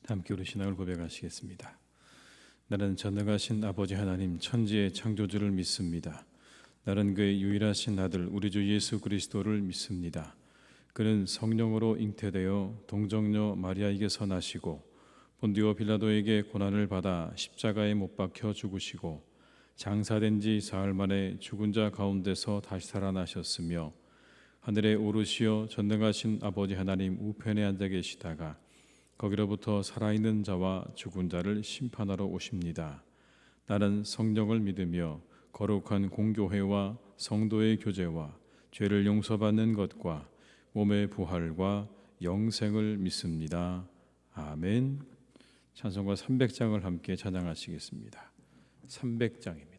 함께 우리 신앙을 고백하시겠습니다. 나는 전능하신 아버지 하나님 천지의 창조주를 믿습니다. 나는 그의 유일하신 아들 우리 주 예수 그리스도를 믿습니다. 그는 성령으로 잉태되어 동정녀 마리아에게서 나시고 본디오 빌라도에게 고난을 받아 십자가에 못 박혀 죽으시고 장사된 지 사흘 만에 죽은 자 가운데서 다시 살아나셨으며 하늘에 오르시어 전능하신 아버지 하나님 우편에 앉아 계시다가 거기로부터 살아있는 자와 죽은 자를 심판하러 오십니다. 나는 성령을 믿으며 거룩한 공교회와 성도의 교제와 죄를 용서받는 것과 몸의 부활과 영생을 믿습니다. 아멘. 찬송가 300장을 함께 찬양하시겠습니다. 300장입니다.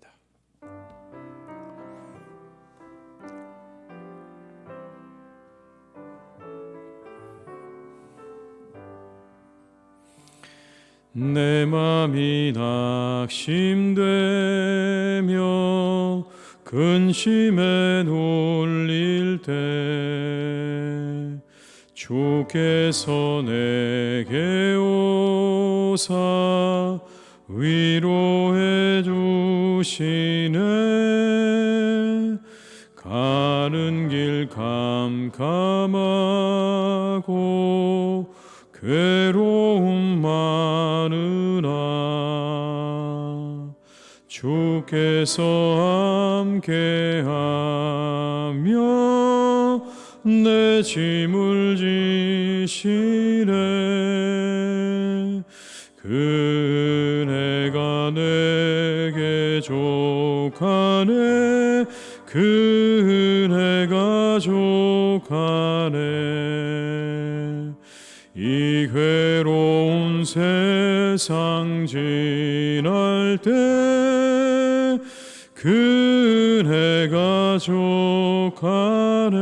내 맘이 낙심되며 근심에 눌릴 때 주께서 내게 오사 위로해 주시네. 가는 길 캄캄하고 괴로움 많으나 주께서 함께하며 내 짐을 지시네. 그네가 내게 족하네. 그네가 족하네. 이 괴로운 세상 지날 때 그네가 족하네.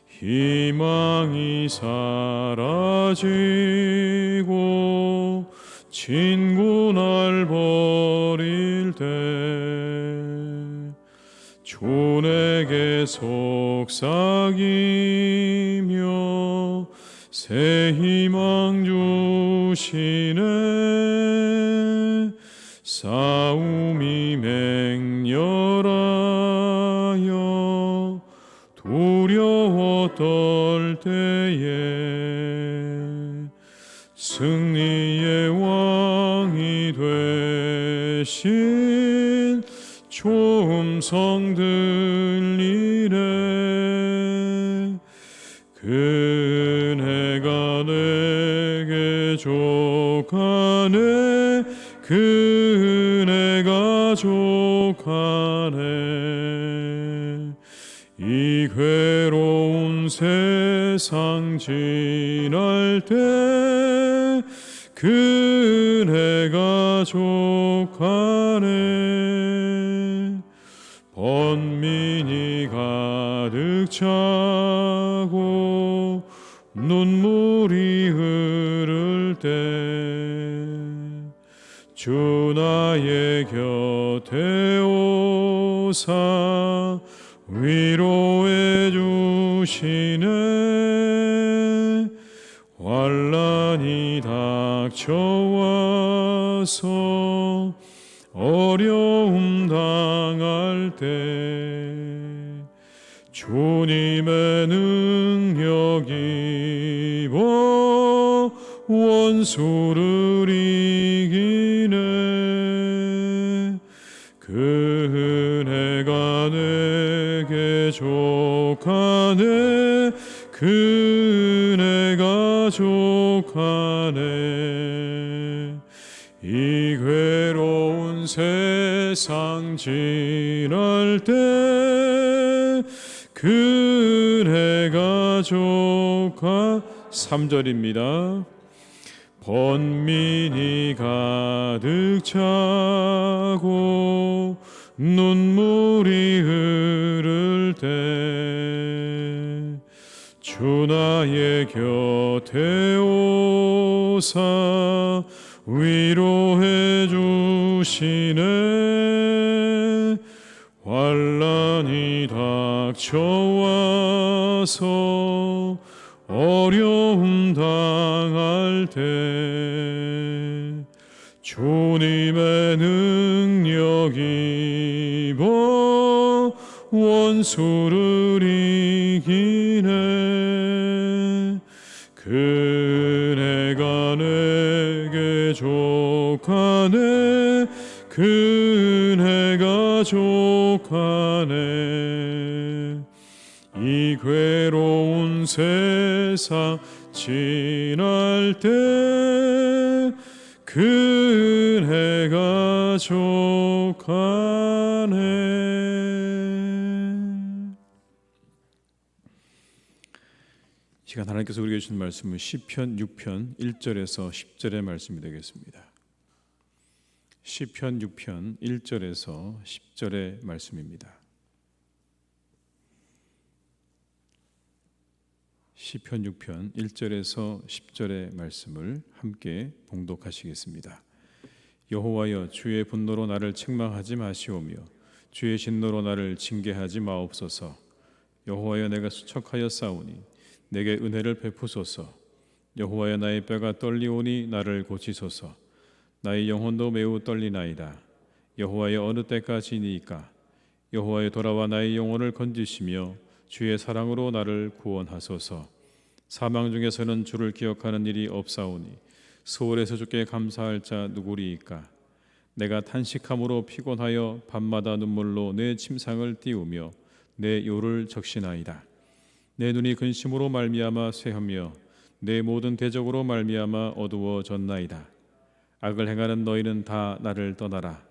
희망이 사라지고 친구 날 버릴 때 주 내게 속삭이며 새 희망 주시네. 싸움이 맹렬하여 두려워 떨 때에 승리의 왕이 되신 초음성 들리네. 그네가 내게 족하네. 그네가 족하네. 이 괴로운 세상 지날 때 그네가 족하네. 번민이 가득 차고 눈물이 흐를 때 주 나의 곁에 오사 위로해 주시네. 환난이 닥쳐와서 어려움 당할 때 주님의 능력 입어 원수를 이기네. 그네가 내게 족하네. 그네가 족하네. 이 괴로운 세상 지날 때 그네가 족하 3절입니다. 번민이 가득 차고 눈물이 흐를 때 주 나의 곁에 오사 위로해 주시네. 환난이 닥쳐와서 어려움 당할 때 주님의 능력 입어 원수를 이기네. 그네가 내게 족하네. 그네가 족하네. 이 괴로운 세상 지날 때 그네가 족하네. 이 시간 하나님께서 우리에게 주신 말씀은 시편 6편 1절에서 10절의 말씀이 되겠습니다. 시편 6편 1절에서 10절의 말씀입니다. 시편 6편 1절에서 10절의 말씀을 함께 봉독하시겠습니다. 여호와여, 주의 분노로 나를 책망하지 마시오며 주의 진노로 나를 징계하지 마옵소서. 여호와여, 내가 수척하여 싸우니 내게 은혜를 베푸소서. 여호와여, 나의 뼈가 떨리오니 나를 고치소서. 나의 영혼도 매우 떨리나이다. 여호와여, 어느 때까지니까? 여호와여, 돌아와 나의 영혼을 건지시며 주의 사랑으로 나를 구원하소서. 사망 중에서는 주를 기억하는 일이 없사오니 수월에서 주께 감사할 자 누구리이까? 내가 탄식함으로 피곤하여 밤마다 눈물로 내 침상을 띄우며 내 요를 적시나이다. 내 눈이 근심으로 말미암아 쇠하며 내 모든 대적으로 말미암아 어두워졌나이다. 악을 행하는 너희는 다 나를 떠나라.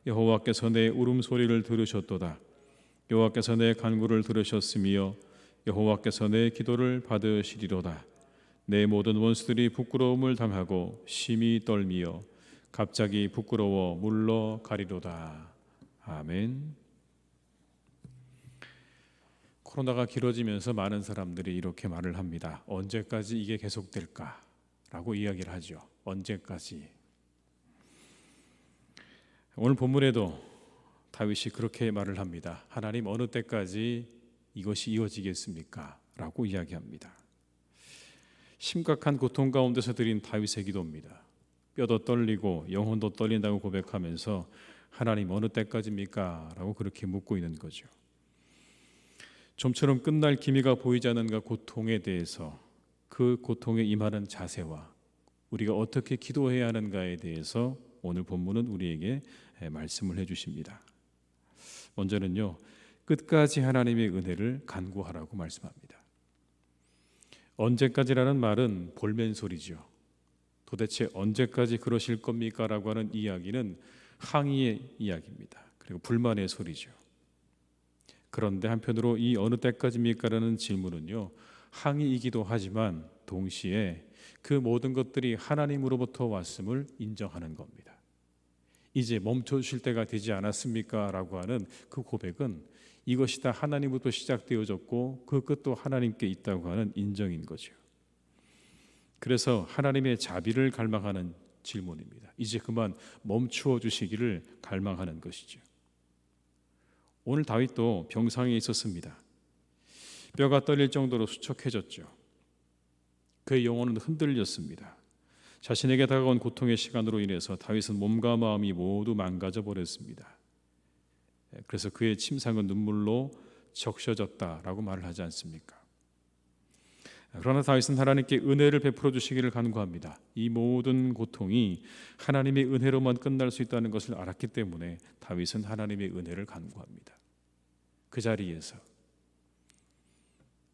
여호와께서 내 울음소리를 들으셨도다. 여호와께서 내 간구를 들으셨으며 여호와께서 내 기도를 받으시리로다. 내 모든 원수들이 부끄러움을 당하고 심히 떨미어 갑자기 부끄러워 물러가리로다. 아멘. 코로나가 길어지면서 많은 사람들이 이렇게 말을 합니다. 언제까지 이게 계속될까? 라고 이야기를 하죠. 언제까지? 오늘 본문에도 다윗이 그렇게 말을 합니다. 하나님, 어느 때까지 이것이 이어지겠습니까? 라고 이야기합니다. 심각한 고통 가운데서 드린 다윗의 기도입니다. 뼈도 떨리고 영혼도 떨린다고 고백하면서 하나님, 어느 때까지입니까? 라고 그렇게 묻고 있는 거죠. 좀처럼 끝날 기미가 보이지 않는 그 고통에 대해서, 그 고통에 임하는 자세와 우리가 어떻게 기도해야 하는가에 대해서 오늘 본문은 우리에게 말씀을 해주십니다. 먼저는요, 끝까지 하나님의 은혜를 간구하라고 말씀합니다. 언제까지라는 말은 볼멘소리죠. 도대체 언제까지 그러실 겁니까? 라고 하는 이야기는 항의의 이야기입니다. 그리고 불만의 소리죠. 그런데 한편으로 이 어느 때까지입니까? 라는 질문은요, 항의이기도 하지만 동시에 그 모든 것들이 하나님으로부터 왔음을 인정하는 겁니다. 이제 멈춰주실 때가 되지 않았습니까? 라고 하는 그 고백은 이것이 다 하나님부터 시작되어졌고 그 끝도 하나님께 있다고 하는 인정인 거죠. 그래서 하나님의 자비를 갈망하는 질문입니다. 이제 그만 멈추어 주시기를 갈망하는 것이죠. 오늘 다윗도 병상에 있었습니다. 뼈가 떨릴 정도로 수척해졌죠. 그의 영혼은 흔들렸습니다. 자신에게 다가온 고통의 시간으로 인해서 다윗은 몸과 마음이 모두 망가져 버렸습니다. 그래서 그의 침상은 눈물로 적셔졌다라고 말을 하지 않습니까? 그러나 다윗은 하나님께 은혜를 베풀어 주시기를 간구합니다. 이 모든 고통이 하나님의 은혜로만 끝날 수 있다는 것을 알았기 때문에 다윗은 하나님의 은혜를 간구합니다. 그 자리에서,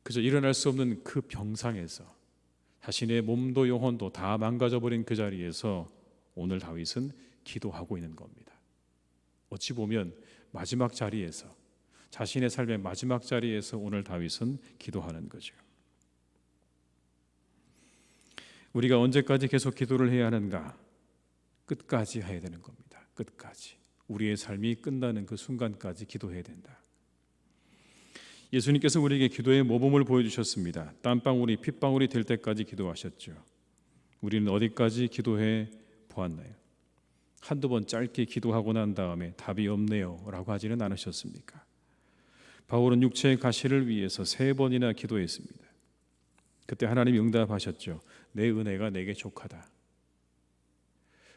그저 일어날 수 없는 그 병상에서, 자신의 몸도 영혼도 다 망가져버린 그 자리에서 오늘 다윗은 기도하고 있는 겁니다. 어찌 보면 마지막 자리에서, 자신의 삶의 마지막 자리에서 오늘 다윗은 기도하는 거죠. 우리가 언제까지 계속 기도를 해야 하는가? 끝까지 해야 되는 겁니다. 끝까지. 우리의 삶이 끝나는 그 순간까지 기도해야 된다. 예수님께서 우리에게 기도의 모범을 보여주셨습니다. 땀방울이 핏방울이 될 때까지 기도하셨죠. 우리는 어디까지 기도해 보았나요? 한두 번 짧게 기도하고 난 다음에 답이 없네요 라고 하지는 않으셨습니까? 바울은 육체의 가시를 위해서 3번이나 기도했습니다. 그때 하나님이 응답하셨죠. 내 은혜가 내게 족하다.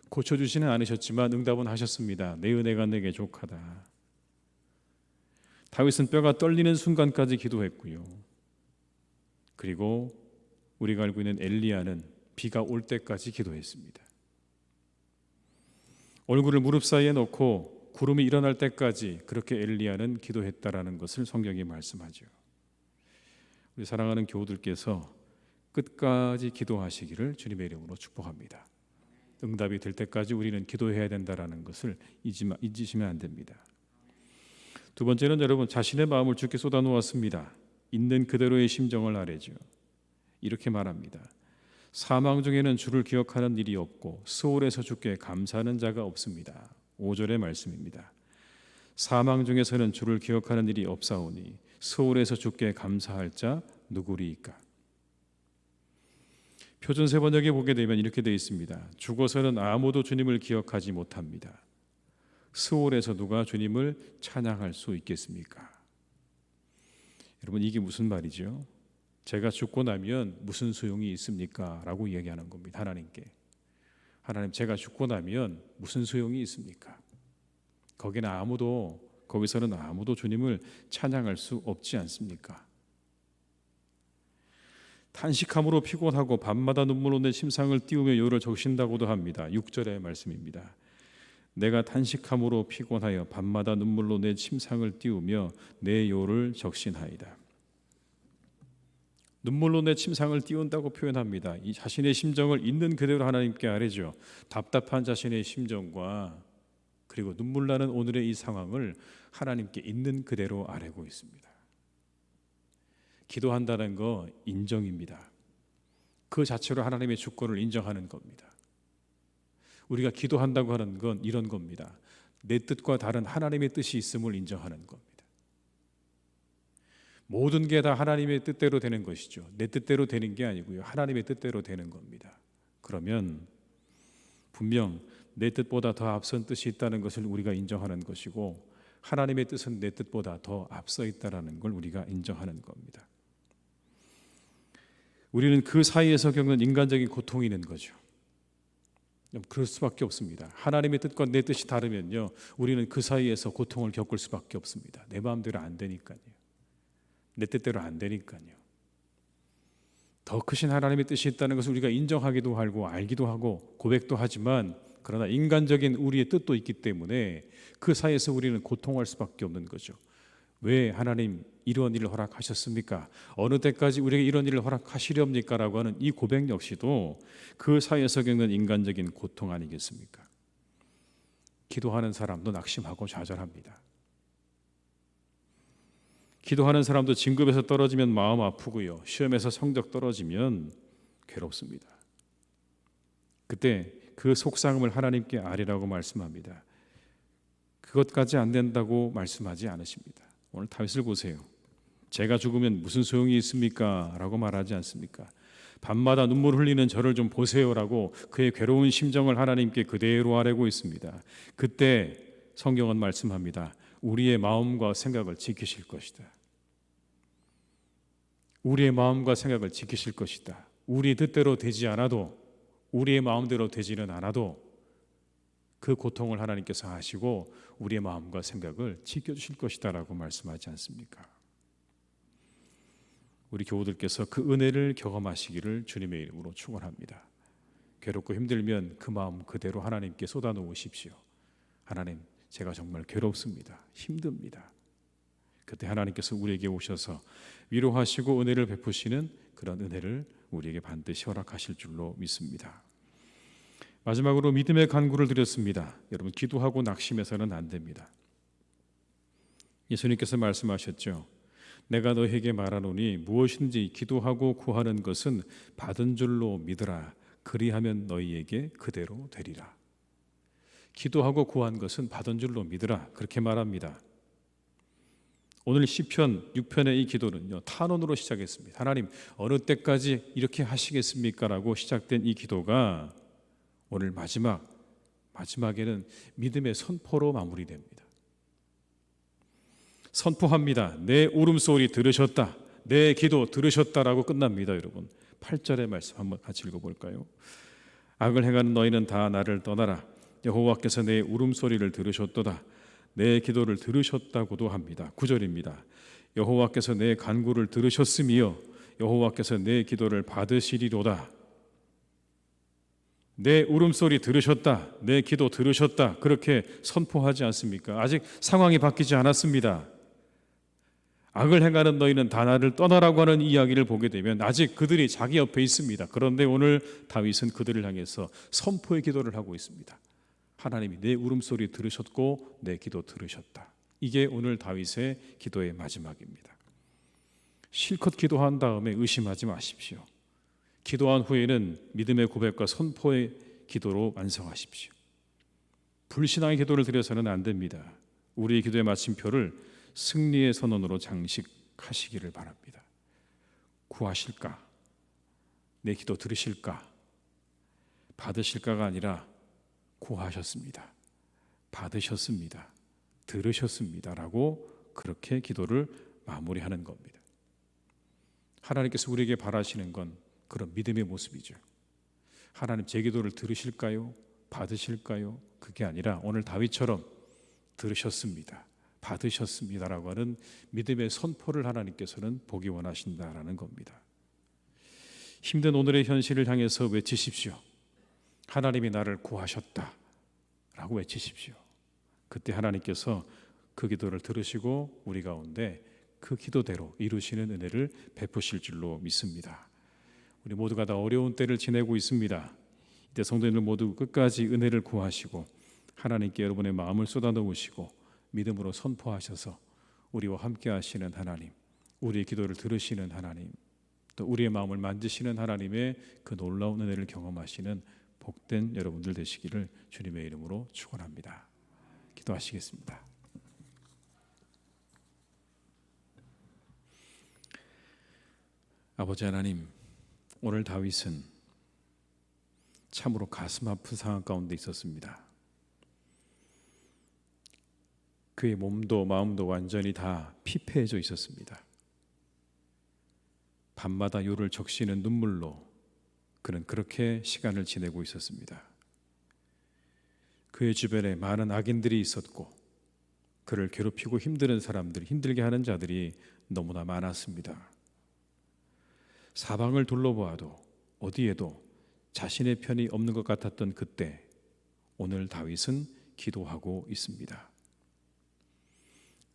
고쳐주지는 않으셨지만 응답은 하셨습니다. 내 은혜가 내게 족하다. 다윗은 뼈가 떨리는 순간까지 기도했고요. 그리고 우리가 알고 있는 엘리야는 비가 올 때까지 기도했습니다. 얼굴을 무릎 사이에 넣고 구름이 일어날 때까지 그렇게 엘리야는 기도했다라는 것을 성경이 말씀하죠. 우리 사랑하는 교우들께서 끝까지 기도하시기를 주님의 이름으로 축복합니다. 응답이 될 때까지 우리는 기도해야 된다라는 것을 잊으시면 안 됩니다. 두 번째는 여러분, 자신의 마음을 주께 쏟아놓았습니다. 있는 그대로의 심정을 아뢰죠. 이렇게 말합니다. 사망 중에는 주를 기억하는 일이 없고 스올에서 주께 감사하는 자가 없습니다. 5절의 말씀입니다. 사망 중에서는 주를 기억하는 일이 없사오니 스올에서 주께 감사할 자 누구리이까? 표준 세번역에 보게 되면 이렇게 되어 있습니다. 죽어서는 아무도 주님을 기억하지 못합니다. 스올에서 누가 주님을 찬양할 수 있겠습니까? 여러분, 이게 무슨 말이죠? 제가 죽고 나면 무슨 소용이 있습니까? 라고 얘기하는 겁니다. 하나님께. 하나님, 제가 죽고 나면 무슨 소용이 있습니까? 거기서는 아무도 주님을 찬양할 수 없지 않습니까? 탄식함으로 피곤하고 밤마다 눈물로 내 심상을 띄우며 요를 적신다고도 합니다. 6절의 말씀입니다. 내가 탄식함으로 피곤하여 밤마다 눈물로 내 심상을 띄우며 내 요를 적신하이다. 눈물로 내 침상을 띄운다고 표현합니다. 이 자신의 심정을 있는 그대로 하나님께 아뢰죠. 답답한 자신의 심정과 그리고 눈물 나는 오늘의 이 상황을 하나님께 있는 그대로 아뢰고 있습니다. 기도한다는 거 인정입니다. 그 자체로 하나님의 주권을 인정하는 겁니다. 우리가 기도한다고 하는 건 이런 겁니다. 내 뜻과 다른 하나님의 뜻이 있음을 인정하는 겁니다. 모든 게 다 하나님의 뜻대로 되는 것이죠. 내 뜻대로 되는 게 아니고요. 하나님의 뜻대로 되는 겁니다. 그러면 분명 내 뜻보다 더 앞선 뜻이 있다는 것을 우리가 인정하는 것이고 하나님의 뜻은 내 뜻보다 더 앞서 있다는 걸 우리가 인정하는 겁니다. 우리는 그 사이에서 겪는 인간적인 고통이 있는 거죠. 그럴 수밖에 없습니다. 하나님의 뜻과 내 뜻이 다르면요, 우리는 그 사이에서 고통을 겪을 수밖에 없습니다. 내 마음대로 안 되니까요. 내 뜻대로 안 되니까요. 더 크신 하나님의 뜻이 있다는 것을 우리가 인정하기도 하고 알기도 하고 고백도 하지만 그러나 인간적인 우리의 뜻도 있기 때문에 그 사이에서 우리는 고통할 수밖에 없는 거죠. 왜 하나님 이런 일을 허락하셨습니까? 어느 때까지 우리에게 이런 일을 허락하시렵니까? 라고 하는 이 고백 역시도 그 사이에서 겪는 인간적인 고통 아니겠습니까? 기도하는 사람도 낙심하고 좌절합니다. 기도하는 사람도 진급에서 떨어지면 마음 아프고요. 시험에서 성적 떨어지면 괴롭습니다. 그때 그 속상함을 하나님께 아뢰라고 말씀합니다. 그것까지 안 된다고 말씀하지 않으십니다. 오늘 다윗을 보세요. 제가 죽으면 무슨 소용이 있습니까? 라고 말하지 않습니까? 밤마다 눈물 흘리는 저를 좀 보세요라고 그의 괴로운 심정을 하나님께 그대로 아뢰고 있습니다. 그때 성경은 말씀합니다. 우리의 마음과 생각을 지키실 것이다. 우리의 마음과 생각을 지키실 것이다. 우리 뜻대로 되지 않아도, 우리의 마음대로 되지는 않아도 그 고통을 하나님께서 하시고 우리의 마음과 생각을 지켜주실 것이다 라고 말씀하지 않습니까? 우리 교우들께서 그 은혜를 경험하시기를 주님의 이름으로 축원합니다. 괴롭고 힘들면 그 마음 그대로 하나님께 쏟아놓으십시오. 하나님, 제가 정말 괴롭습니다. 힘듭니다. 그때 하나님께서 우리에게 오셔서 위로하시고 은혜를 베푸시는 그런 은혜를 우리에게 반드시 허락하실 줄로 믿습니다. 마지막으로 믿음의 간구를 드렸습니다. 여러분, 기도하고 낙심해서는 안 됩니다. 예수님께서 말씀하셨죠. 내가 너에게 말하노니 무엇인지 기도하고 구하는 것은 받은 줄로 믿으라. 그리하면 너희에게 그대로 되리라. 기도하고 구한 것은 받은 줄로 믿으라. 그렇게 말합니다. 오늘 시편 6편의 이 기도는요, 탄원으로 시작했습니다. 하나님, 어느 때까지 이렇게 하시겠습니까? 라고 시작된 이 기도가 오늘 마지막에는 믿음의 선포로 마무리됩니다. 선포합니다. 내 울음소리 들으셨다. 내 기도 들으셨다라고 끝납니다. 여러분 8절의 말씀 한번 같이 읽어볼까요? 악을 행하는 너희는 다 나를 떠나라. 여호와께서 내 울음소리를 들으셨도다. 내 기도를 들으셨다고도 합니다. 9절입니다. 여호와께서 내 간구를 들으셨으며 여호와께서 내 기도를 받으시리로다. 내 울음소리 들으셨다. 내 기도 들으셨다. 그렇게 선포하지 않습니까? 아직 상황이 바뀌지 않았습니다. 악을 행하는 너희는 다 나를 떠나라고 하는 이야기를 보게 되면 아직 그들이 자기 옆에 있습니다. 그런데 오늘 다윗은 그들을 향해서 선포의 기도를 하고 있습니다. 하나님이 내 울음소리 들으셨고 내 기도 들으셨다. 이게 오늘 다윗의 기도의 마지막입니다. 실컷 기도한 다음에 의심하지 마십시오. 기도한 후에는 믿음의 고백과 선포의 기도로 완성하십시오. 불신앙의 기도를 드려서는 안 됩니다. 우리의 기도의 마침표를 승리의 선언으로 장식하시기를 바랍니다. 구하실까? 내 기도 들으실까? 받으실까가 아니라 구하셨습니다. 받으셨습니다. 들으셨습니다. 라고 그렇게 기도를 마무리하는 겁니다. 하나님께서 우리에게 바라시는 건 그런 믿음의 모습이죠. 하나님 제 기도를 들으실까요? 받으실까요? 그게 아니라 오늘 다윗처럼 들으셨습니다. 받으셨습니다라고 하는 믿음의 선포를 하나님께서는 보기 원하신다라는 겁니다. 힘든 오늘의 현실을 향해서 외치십시오. 하나님이 나를 구하셨다라고 외치십시오. 그때 하나님께서 그 기도를 들으시고 우리 가운데 그 기도대로 이루시는 은혜를 베푸실 줄로 믿습니다. 우리 모두가 다 어려운 때를 지내고 있습니다. 이때 성도님들 모두 끝까지 은혜를 구하시고 하나님께 여러분의 마음을 쏟아놓으시고 믿음으로 선포하셔서 우리와 함께 하시는 하나님, 우리의 기도를 들으시는 하나님, 또 우리의 마음을 만지시는 하나님의 그 놀라운 은혜를 경험하시는 복된 여러분들 되시기를 주님의 이름으로 축원합니다. 기도하시겠습니다. 아버지 하나님, 오늘 다윗은 참으로 가슴 아픈 상황 가운데 있었습니다. 그의 몸도 마음도 완전히 다 피폐해져 있었습니다. 밤마다 요를 적시는 눈물로 그는 그렇게 시간을 지내고 있었습니다. 그의 주변에 많은 악인들이 있었고 그를 괴롭히고 힘들게 하는 자들이 너무나 많았습니다. 사방을 둘러보아도 어디에도 자신의 편이 없는 것 같았던 그때 오늘 다윗은 기도하고 있습니다.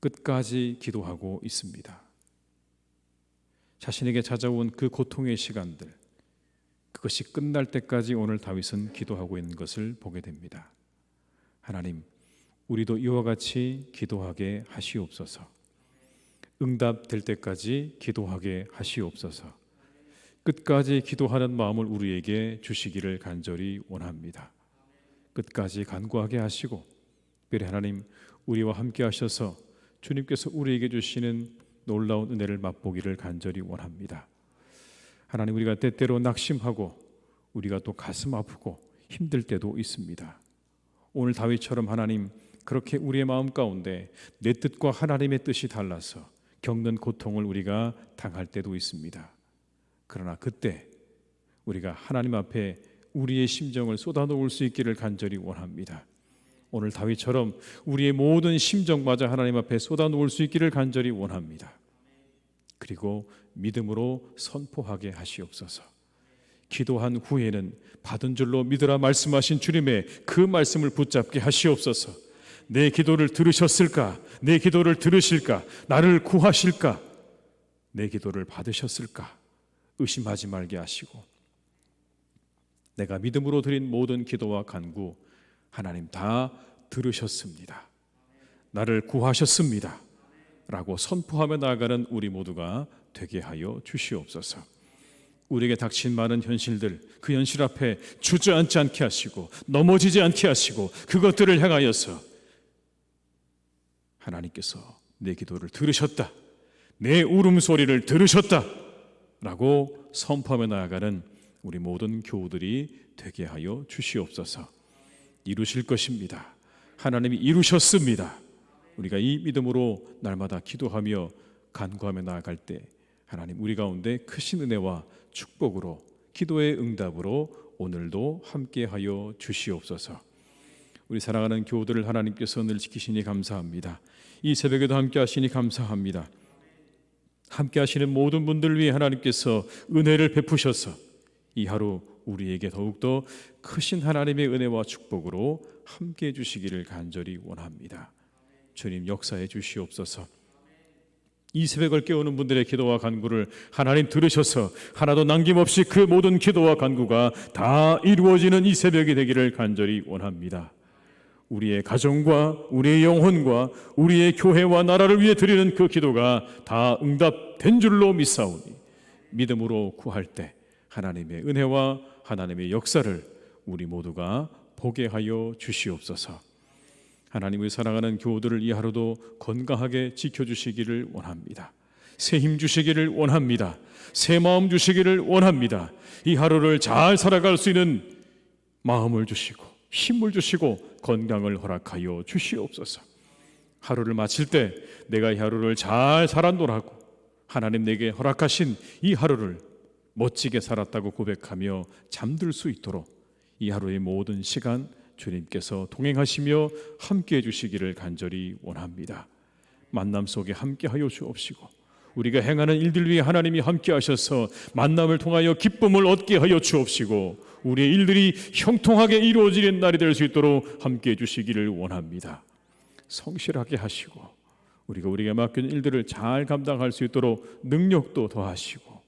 끝까지 기도하고 있습니다. 자신에게 찾아온 그 고통의 시간들, 그것이 끝날 때까지 오늘 다윗은 기도하고 있는 것을 보게 됩니다. 하나님, 우리도 이와 같이 기도하게 하시옵소서. 응답될 때까지 기도하게 하시옵소서. 끝까지 기도하는 마음을 우리에게 주시기를 간절히 원합니다. 끝까지 간구하게 하시고 특별히 하나님 우리와 함께 하셔서 주님께서 우리에게 주시는 놀라운 은혜를 맛보기를 간절히 원합니다. 하나님, 우리가 때때로 낙심하고 우리가 또 가슴 아프고 힘들 때도 있습니다. 오늘 다윗처럼 하나님 그렇게 우리의 마음 가운데 내 뜻과 하나님의 뜻이 달라서 겪는 고통을 우리가 당할 때도 있습니다. 그러나 그때 우리가 하나님 앞에 우리의 심정을 쏟아놓을 수 있기를 간절히 원합니다. 오늘 다윗처럼 우리의 모든 심정마저 하나님 앞에 쏟아놓을 수 있기를 간절히 원합니다. 그리고 믿음으로 선포하게 하시옵소서. 기도한 후에는 받은 줄로 믿으라 말씀하신 주님의 그 말씀을 붙잡게 하시옵소서. 내 기도를 들으셨을까? 내 기도를 들으실까? 나를 구하실까? 내 기도를 받으셨을까? 의심하지 말게 하시고 내가 믿음으로 드린 모든 기도와 간구 하나님 다 들으셨습니다. 나를 구하셨습니다. 라고 선포하며 나아가는 우리 모두가 되게 하여 주시옵소서. 우리에게 닥친 많은 현실들, 그 현실 앞에 주저앉지 않게 하시고 넘어지지 않게 하시고 그것들을 향하여서 하나님께서 내 기도를 들으셨다, 내 울음소리를 들으셨다 라고 선포하며 나아가는 우리 모든 교우들이 되게 하여 주시옵소서. 이루실 것입니다. 하나님이 이루셨습니다. 우리가 이 믿음으로 날마다 기도하며 간구하며 나아갈 때 하나님 우리 가운데 크신 은혜와 축복으로 기도의 응답으로 오늘도 함께하여 주시옵소서. 우리 사랑하는 교우들을 하나님께서 늘 지키시니 감사합니다. 이 새벽에도 함께 하시니 감사합니다. 함께 하시는 모든 분들 위해 하나님께서 은혜를 베푸셔서 이 하루 우리에게 더욱더 크신 하나님의 은혜와 축복으로 함께 해주시기를 간절히 원합니다. 주님 역사해 주시옵소서. 이 새벽을 깨우는 분들의 기도와 간구를 하나님 들으셔서 하나도 남김없이 그 모든 기도와 간구가 다 이루어지는 이 새벽이 되기를 간절히 원합니다. 우리의 가정과 우리의 영혼과 우리의 교회와 나라를 위해 드리는 그 기도가 다 응답된 줄로 믿사오니 믿음으로 구할 때 하나님의 은혜와 하나님의 역사를 우리 모두가 보게 하여 주시옵소서. 하나님의 사랑하는 교우들을 이 하루도 건강하게 지켜주시기를 원합니다. 새 힘 주시기를 원합니다. 새 마음 주시기를 원합니다. 이 하루를 잘 살아갈 수 있는 마음을 주시고 힘을 주시고 건강을 허락하여 주시옵소서. 하루를 마칠 때 내가 이 하루를 잘 살았노라고 하나님 내게 허락하신 이 하루를 멋지게 살았다고 고백하며 잠들 수 있도록 이 하루의 모든 시간 주님께서 동행하시며 함께해 주시기를 간절히 원합니다. 만남 속에 함께하여 주옵시고 우리가 행하는 일들 위해 하나님이 함께하셔서 만남을 통하여 기쁨을 얻게 하여 주옵시고 우리의 일들이 형통하게 이루어지는 날이 될 수 있도록 함께해 주시기를 원합니다. 성실하게 하시고 우리가 맡긴 일들을 잘 감당할 수 있도록 능력도 더하시고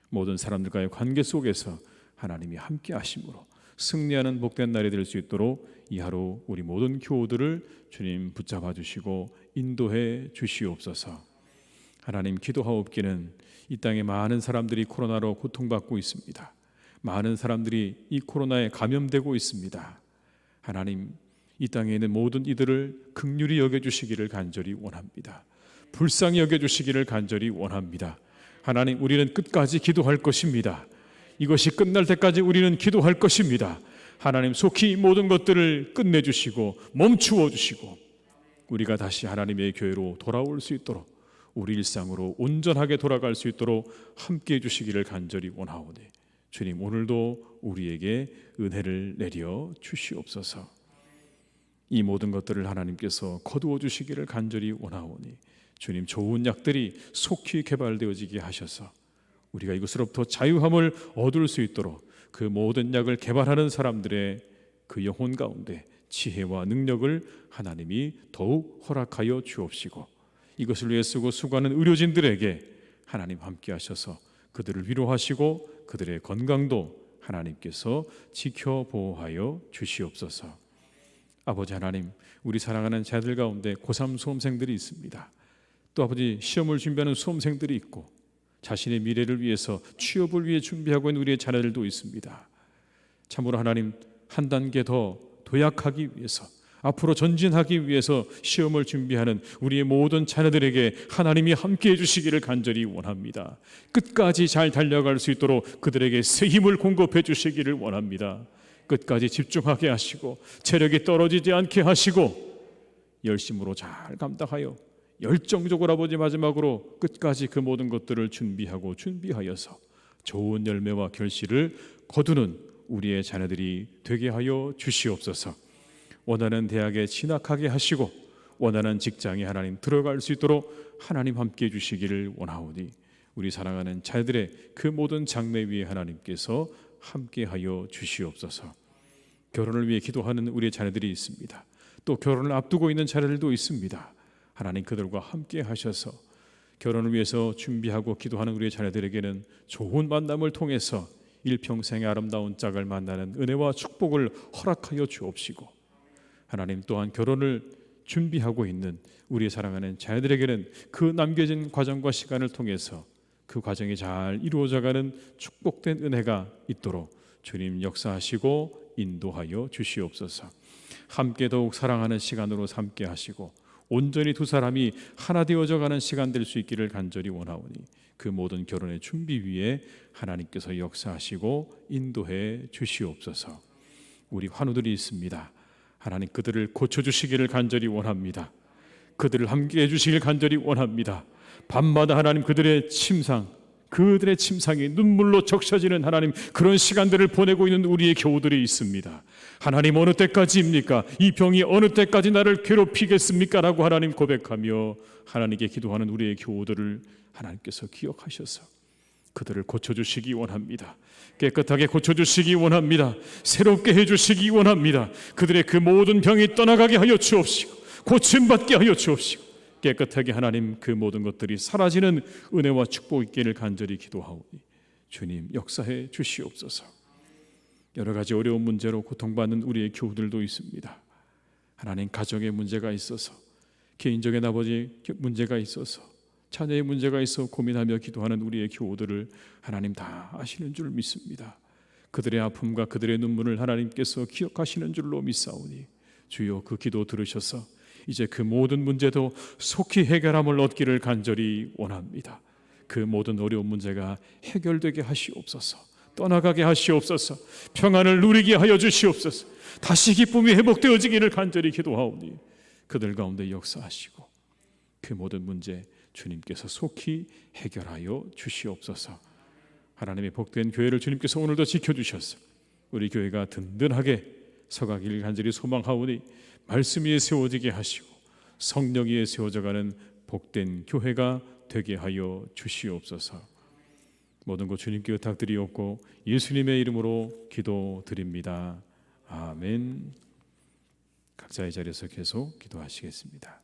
모든 사람들과의 관계 속에서 하나님이 함께하심으로 승리하는 복된 날이 될 수 있도록 이 하루 우리 모든 교우들을 주님 붙잡아 주시고 인도해 주시옵소서. 하나님 기도하옵기는 이 땅에 많은 사람들이 코로나로 고통받고 있습니다. 많은 사람들이 이 코로나에 감염되고 있습니다. 하나님 이 땅에 있는 모든 이들을 긍휼히 여겨주시기를 간절히 원합니다. 불쌍히 여겨주시기를 간절히 원합니다. 하나님 우리는 끝까지 기도할 것입니다. 이것이 끝날 때까지 우리는 기도할 것입니다. 하나님 속히 모든 것들을 끝내주시고 멈추어 주시고 우리가 다시 하나님의 교회로 돌아올 수 있도록 우리 일상으로 온전하게 돌아갈 수 있도록 함께해 주시기를 간절히 원하오니 주님 오늘도 우리에게 은혜를 내려 주시옵소서. 이 모든 것들을 하나님께서 거두어 주시기를 간절히 원하오니 주님 좋은 약들이 속히 개발되어지게 하셔서 우리가 이것으로부터 자유함을 얻을 수 있도록 그 모든 약을 개발하는 사람들의 그 영혼 가운데 지혜와 능력을 하나님이 더욱 허락하여 주옵시고 이것을 위해 쓰고 수고하는 의료진들에게 하나님 함께 하셔서 그들을 위로하시고 그들의 건강도 하나님께서 지켜 보호하여 주시옵소서. 아버지 하나님 우리 사랑하는 자들 가운데 고3 수험생들이 있습니다. 또 아버지 시험을 준비하는 수험생들이 있고 자신의 미래를 위해서 취업을 위해 준비하고 있는 우리의 자녀들도 있습니다. 참으로 하나님 한 단계 더 도약하기 위해서 앞으로 전진하기 위해서 시험을 준비하는 우리의 모든 자녀들에게 하나님이 함께해 주시기를 간절히 원합니다. 끝까지 잘 달려갈 수 있도록 그들에게 새 힘을 공급해 주시기를 원합니다. 끝까지 집중하게 하시고 체력이 떨어지지 않게 하시고 열심으로 잘 감당하여 열정적으로 아버지 마지막으로 끝까지 그 모든 것들을 준비하여서 좋은 열매와 결실을 거두는 우리의 자녀들이 되게 하여 주시옵소서. 원하는 대학에 진학하게 하시고 원하는 직장에 하나님 들어갈 수 있도록 하나님 함께해 주시기를 원하오니 우리 사랑하는 자녀들의 그 모든 장래 위에 하나님께서 함께하여 주시옵소서. 결혼을 위해 기도하는 우리의 자녀들이 있습니다. 또 결혼을 앞두고 있는 자녀들도 있습니다. 하나님 그들과 함께 하셔서 결혼을 위해서 준비하고 기도하는 우리의 자녀들에게는 좋은 만남을 통해서 일평생의 아름다운 짝을 만나는 은혜와 축복을 허락하여 주옵시고 하나님 또한 결혼을 준비하고 있는 우리의 사랑하는 자녀들에게는 그 남겨진 과정과 시간을 통해서 그 과정이 잘 이루어져가는 축복된 은혜가 있도록 주님 역사하시고 인도하여 주시옵소서. 함께 더욱 사랑하는 시간으로 삼게 하시고 온전히 두 사람이 하나 되어져가는 시간 될 수 있기를 간절히 원하오니 그 모든 결혼의 준비 위에 하나님께서 역사하시고 인도해 주시옵소서. 우리 환우들이 있습니다. 하나님 그들을 고쳐주시기를 간절히 원합니다. 그들을 함께해 주시길 간절히 원합니다. 밤마다 하나님 그들의 침상 그들의 침상이 눈물로 적셔지는 하나님, 그런 시간들을 보내고 있는 우리의 교우들이 있습니다. 하나님, 어느 때까지입니까? 이 병이 어느 때까지 나를 괴롭히겠습니까? 라고 하나님 고백하며 하나님께 기도하는 우리의 교우들을 하나님께서 기억하셔서 그들을 고쳐주시기 원합니다. 깨끗하게 고쳐주시기 원합니다. 새롭게 해주시기 원합니다. 그들의 그 모든 병이 떠나가게 하여 주옵시고 고침받게 하여 주옵시고 깨끗하게 하나님 그 모든 것들이 사라지는 은혜와 축복 있기를 간절히 기도하오니 주님 역사해 주시옵소서. 여러 가지 어려운 문제로 고통받는 우리의 교우들도 있습니다. 하나님, 가정의 문제가 있어서, 개인적인 아버지 문제가 있어서, 자녀의 문제가 있어 고민하며 기도하는 우리의 교우들을 하나님 다 아시는 줄 믿습니다. 그들의 아픔과 그들의 눈물을 하나님께서 기억하시는 줄로 믿사오니 주여 그 기도 들으셔서 이제 그 모든 문제도 속히 해결함을 얻기를 간절히 원합니다. 그 모든 어려운 문제가 해결되게 하시옵소서. 떠나가게 하시옵소서. 평안을 누리게 하여 주시옵소서. 다시 기쁨이 회복되어지기를 간절히 기도하오니 그들 가운데 역사하시고 그 모든 문제 주님께서 속히 해결하여 주시옵소서. 하나님의 복된 교회를 주님께서 오늘도 지켜주셔서 우리 교회가 든든하게 서가기를 간절히 소망하오니 말씀 위에 세워지게 하시고 성령 위에 세워져가는 복된 교회가 되게 하여 주시옵소서. 모든 것 주님께 부탁드리옵고 예수님의 이름으로 기도드립니다. 아멘. 각자의 자리에서 계속 기도하시겠습니다.